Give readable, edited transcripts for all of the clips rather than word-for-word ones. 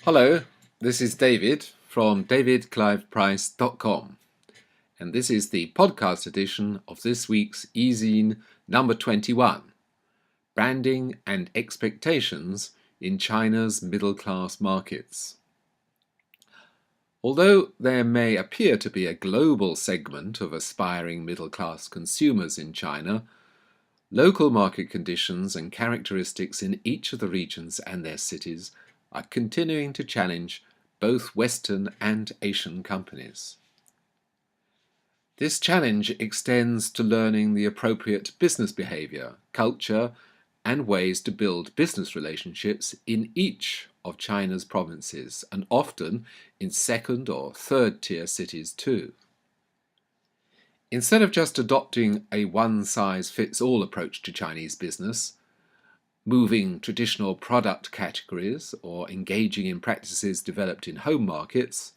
Hello, this is David from davidcliveprice.com, and this is the podcast edition of this week's e-zine number 21, Branding and Expectations in China's Middle-Class Markets. Although there may appear to be a global segment of aspiring middle-class consumers in China, local market conditions and characteristics in each of the regions and their cities are continuing to challenge both Western and Asian companies. This challenge extends to learning the appropriate business behavior, culture, and ways to build business relationships in each of China's provinces, and often in second or third tier cities too. Instead of just adopting a one-size-fits-all approach to Chinese business, moving traditional product categories or engaging in practices developed in home markets,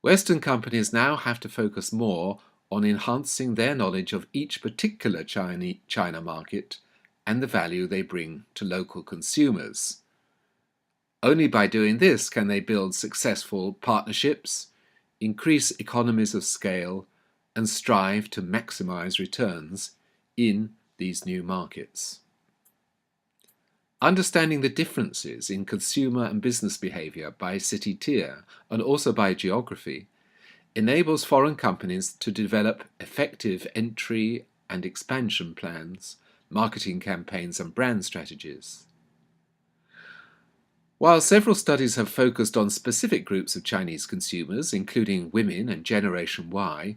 Western companies now have to focus more on enhancing their knowledge of each particular China market and the value they bring to local consumers. Only by doing this can they build successful partnerships, increase economies of scale, and strive to maximize returns in these new markets. Understanding the differences in consumer and business behavior by city tier and also by geography enables foreign companies to develop effective entry and expansion plans, marketing campaigns, and brand strategies. While several studies have focused on specific groups of Chinese consumers, including women and Generation Y,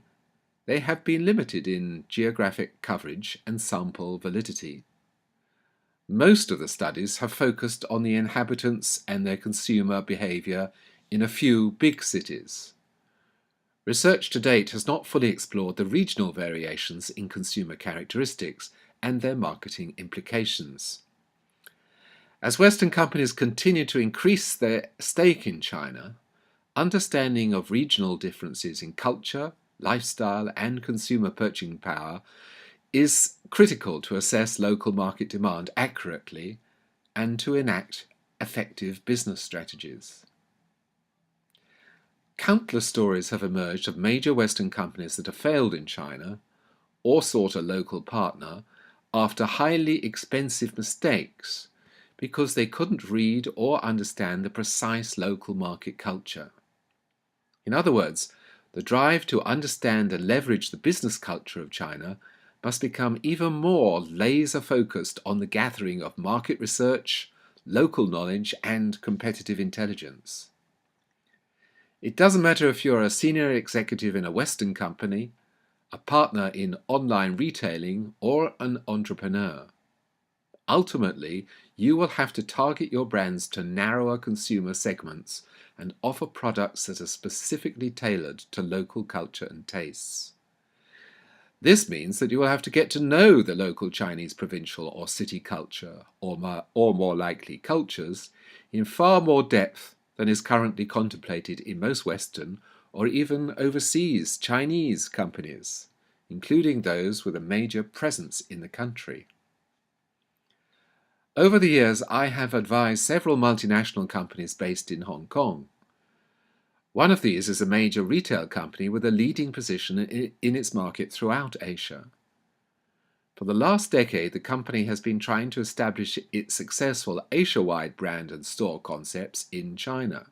they have been limited in geographic coverage and sample validity. Most of the studies have focused on the inhabitants and their consumer behavior in a few big cities. Research to date has not fully explored the regional variations in consumer characteristics and their marketing implications. As Western companies continue to increase their stake in China, understanding of regional differences in culture, lifestyle, and consumer purchasing power is critical to assess local market demand accurately and to enact effective business strategies. Countless stories have emerged of major Western companies that have failed in China or sought a local partner after highly expensive mistakes because they couldn't read or understand the precise local market culture. In other words, the drive to understand and leverage the business culture of China must become even more laser-focused on the gathering of market research, local knowledge, and competitive intelligence. It doesn't matter if you're a senior executive in a Western company, a partner in online retailing, or an entrepreneur. Ultimately, you will have to target your brands to narrower consumer segments and offer products that are specifically tailored to local culture and tastes. This means that you will have to get to know the local Chinese provincial or city culture, or more likely cultures, in far more depth than is currently contemplated in most Western or even overseas Chinese companies, including those with a major presence in the country. Over the years, I have advised several multinational companies based in Hong Kong. One of these is a major retail company with a leading position in its market throughout Asia. For the last decade, the company has been trying to establish its successful Asia-wide brand and store concepts in China.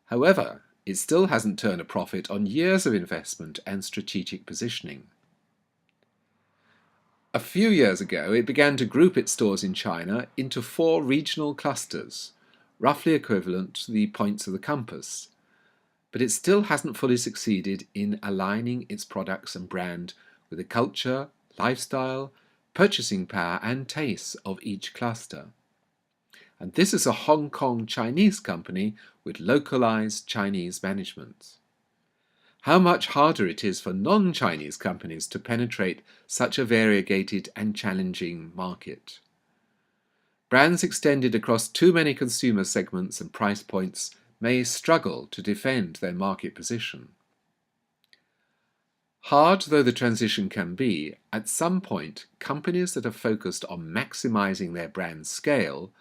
However, it still hasn't turned a profit on years of investment and strategic positioning. A few years ago, it began to group its stores in China into 4 regional clusters, roughly equivalent to the points of the compass. But it still hasn't fully succeeded in aligning its products and brand with the culture, lifestyle, purchasing power, and tastes of each cluster. And this is a Hong Kong Chinese company with localized Chinese management. How much harder it is for non-Chinese companies to penetrate such a variegated and challenging market. Brands extended across too many consumer segments and price points may struggle to defend their market position. Hard though the transition can be, at some point, companies that are focused on maximizing their brand scale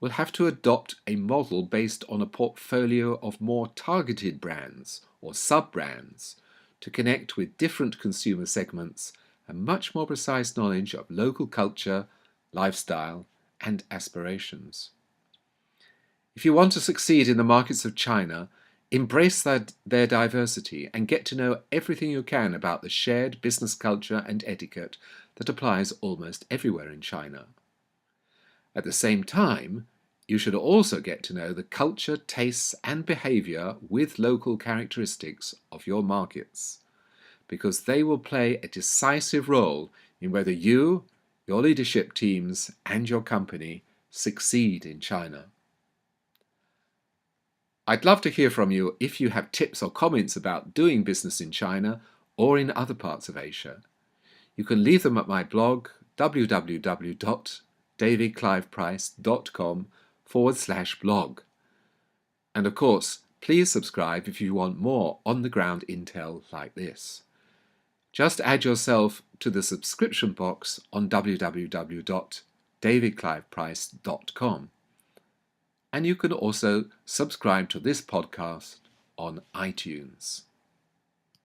will have to adopt a model based on a portfolio of more targeted brands or sub-brands to connect with different consumer segments and much more precise knowledge of local culture, lifestyle, and aspirations. If you want to succeed in the markets of China, embrace their diversity and get to know everything you can about the shared business culture and etiquette that applies almost everywhere in China. At the same time, you should also get to know the culture, tastes, and behavior with local characteristics of your markets, because they will play a decisive role in whether you, your leadership teams, and your company succeed in China. I'd love to hear from you if you have tips or comments about doing business in China or in other parts of Asia. You can leave them at my blog www.davidcliveprice.com/blog. And of course, please subscribe if you want more on-the-ground intel like this. Just add yourself to the subscription box on www.davidcliveprice.com. And you can also subscribe to this podcast on iTunes.